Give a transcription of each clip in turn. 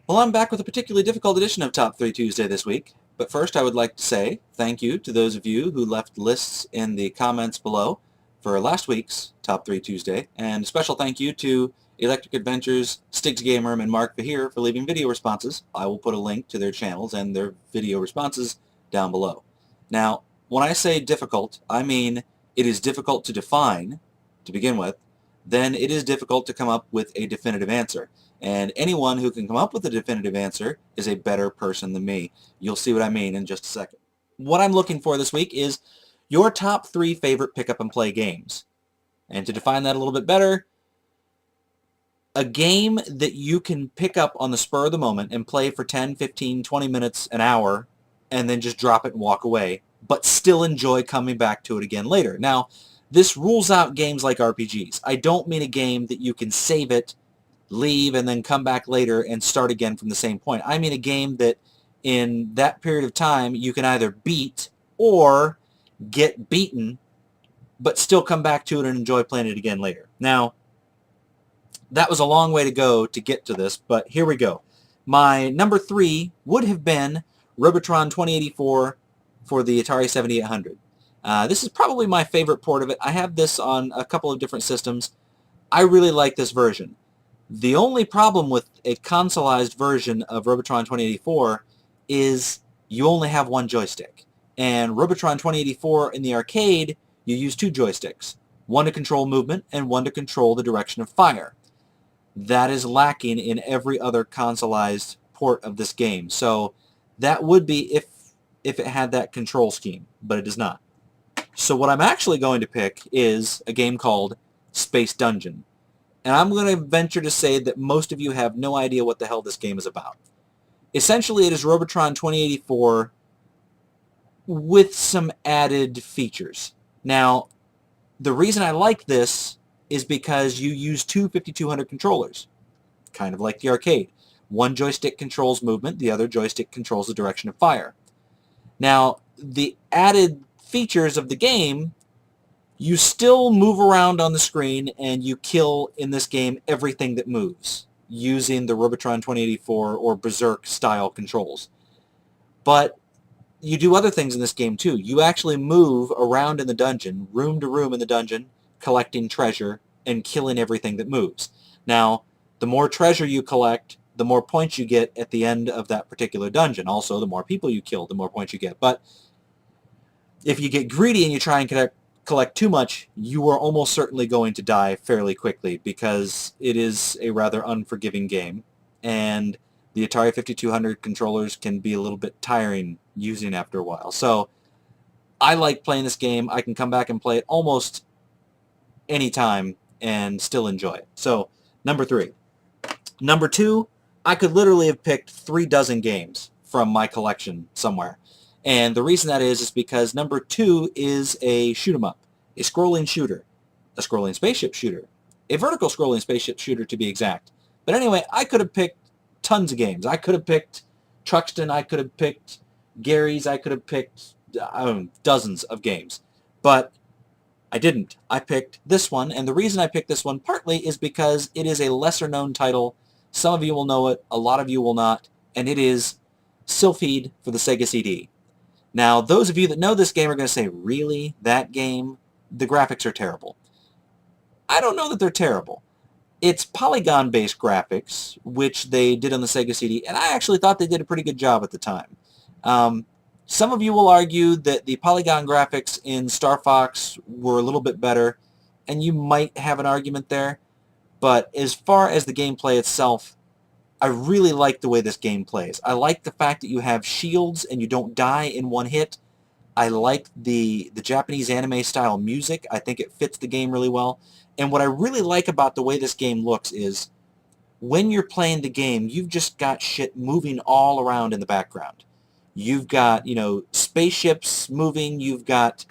Well, I'm back with a particularly difficult edition of Top 3 Tuesday this week. But first, I would like to say thank you to those of you who left lists in the comments below for last week's Top 3 Tuesday. And a special thank you to Electric Adventures, Stiggs Gamer, and Mark Vahir for leaving video responses. I will put a link to their channels and their video responses down below. Now, when I say difficult, I mean it is difficult to define, to begin with, then it is difficult to come up with a definitive answer. And anyone who can come up with a definitive answer is a better person than me. You'll see what I mean in just a second. What I'm looking for this week is your top 3 favorite pick-up and play games. And to define that a little bit better, a game that you can pick up on the spur of the moment and play for 10, 15, 20 minutes, an hour, and then just drop it and walk away, but still enjoy coming back to it again later. Now, this rules out games like RPGs. I don't mean a game that you can save it, leave, and then come back later and start again from the same point. I mean a game that in that period of time you can either beat or get beaten, but still come back to it and enjoy playing it again later. Now, that was a long way to go to get to this, but here we go. My number 3 would have been Robotron 2084 for the Atari 7800. This is probably my favorite port of it. I have this on a couple of different systems. I really like this version. The only problem with a consoleized version of Robotron 2084 is you only have one joystick. And Robotron 2084 in the arcade, you use 2 joysticks. One to control movement and one to control the direction of fire. That is lacking in every other consoleized port of this game. So that would be if it had that control scheme, but it does not. So what I'm actually going to pick is a game called Space Dungeon. And I'm going to venture to say that most of you have no idea what the hell this game is about. Essentially, it is Robotron 2084 with some added features. Now, the reason I like this is because you use 2 5200 controllers, kind of like the arcade. One joystick controls movement, the other joystick controls the direction of fire. Now, the added features of the game, you still move around on the screen and you kill, in this game, everything that moves using the Robotron 2084 or Berserk style controls. But you do other things in this game too. You actually move around in the dungeon, room to room in the dungeon, collecting treasure and killing everything that moves. Now, the more treasure you collect, the more points you get at the end of that particular dungeon. Also, the more people you kill, the more points you get. But if you get greedy and you try and collect too much, you are almost certainly going to die fairly quickly because it is a rather unforgiving game. And the Atari 5200 controllers can be a little bit tiring using after a while. So I like playing this game. I can come back and play it almost any time and still enjoy it. So, number 3. Number 2, I could literally have picked 3 dozen games from my collection somewhere. And the reason that is because number 2 is a shoot-'em-up, a scrolling shooter, a scrolling spaceship shooter, a vertical scrolling spaceship shooter to be exact. But anyway, I could have picked tons of games. I could have picked Truxton, I could have picked Gary's, I could have picked dozens of games. But I didn't. I picked this one, and the reason I picked this one partly is because it is a lesser-known title. Some of you will know it, a lot of you will not, and it is Sylphid for the Sega CD. Now, those of you that know this game are going to say, really? That game? The graphics are terrible. I don't know that they're terrible. It's polygon-based graphics, which they did on the Sega CD, and I actually thought they did a pretty good job at the time. Some of you will argue that the polygon graphics in Star Fox were a little bit better, and you might have an argument there. But as far as the gameplay itself, I really like the way this game plays. I like the fact that you have shields and you don't die in one hit. I like the Japanese anime style music. I think it fits the game really well. And what I really like about the way this game looks is when you're playing the game, you've just got shit moving all around in the background. You've got, spaceships moving. You've got,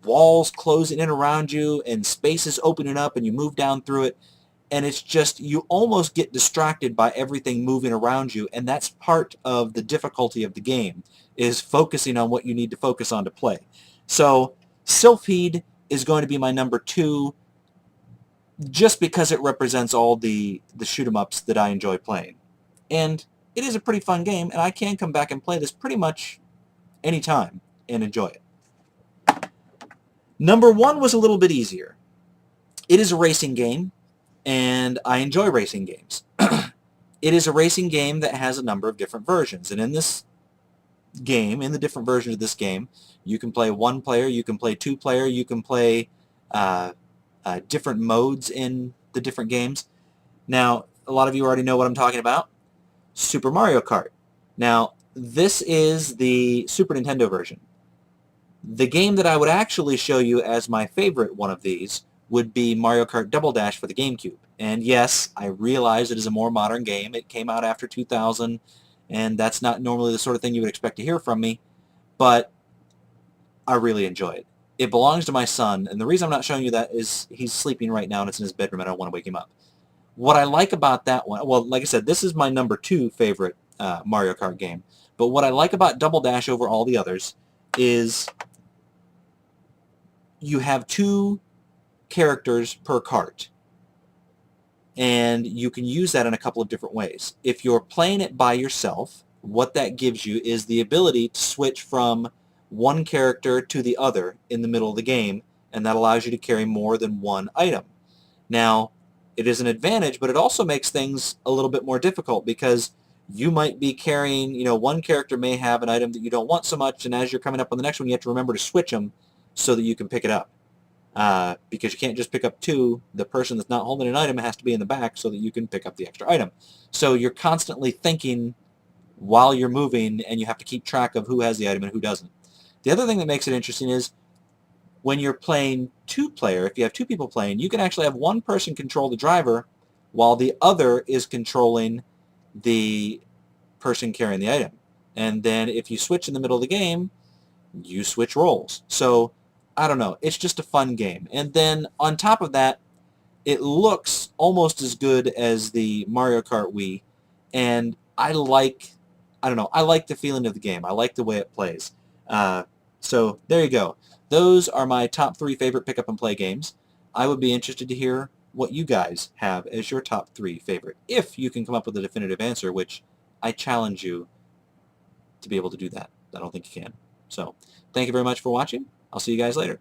walls closing in around you and spaces opening up and you move down through it. And it's just, you almost get distracted by everything moving around you. And that's part of the difficulty of the game, is focusing on what you need to focus on to play. So, Sylphid is going to be my number 2 just because it represents all the shoot-'em-ups that I enjoy playing. And it is a pretty fun game, and I can come back and play this pretty much any time and enjoy it. Number 1 was a little bit easier. It is a racing game, and I enjoy racing games. It is a racing game that has a number of different versions, and in this game, in the different versions of this game, you can play 1-player, you can play 2-player, you can play different modes in the different games. Now, a lot of you already know what I'm talking about. Super Mario Kart. Now, this is the Super Nintendo version. The game that I would actually show you as my favorite one of these would be Mario Kart Double Dash for the Gamecube. And yes, I realize it is a more modern game. It came out after 2000, and that's not normally the sort of thing you would expect to hear from me, but I really enjoy it. It belongs to my son, and the reason I'm not showing you that is he's sleeping right now and it's in his bedroom and I don't want to wake him up. What I like about that one, well, like I said, this is my number 2 favorite Mario Kart game, but what I like about Double Dash over all the others is you have 2 characters per kart, and you can use that in a couple of different ways. If you're playing it by yourself, what that gives you is the ability to switch from one character to the other in the middle of the game, and that allows you to carry more than one item. Now, it is an advantage, but it also makes things a little bit more difficult because you might be carrying, one character may have an item that you don't want so much, and as you're coming up on the next one, you have to remember to switch them so that you can pick it up. Because you can't just pick up 2. The person that's not holding an item has to be in the back so that you can pick up the extra item. So you're constantly thinking while you're moving, and you have to keep track of who has the item and who doesn't. The other thing that makes it interesting is when you're playing 2-player, if you have 2 people playing, you can actually have one person control the driver while the other is controlling the person carrying the item. And then if you switch in the middle of the game, you switch roles. So I don't know. It's just a fun game. And then on top of that, it looks almost as good as the Mario Kart Wii. And I like the feeling of the game. I like the way it plays. So there you go. Those are my top 3 favorite pick up and play games. I would be interested to hear what you guys have as your top 3 favorite. If you can come up with a definitive answer, which I challenge you to be able to do that. I don't think you can. So thank you very much for watching. I'll see you guys later.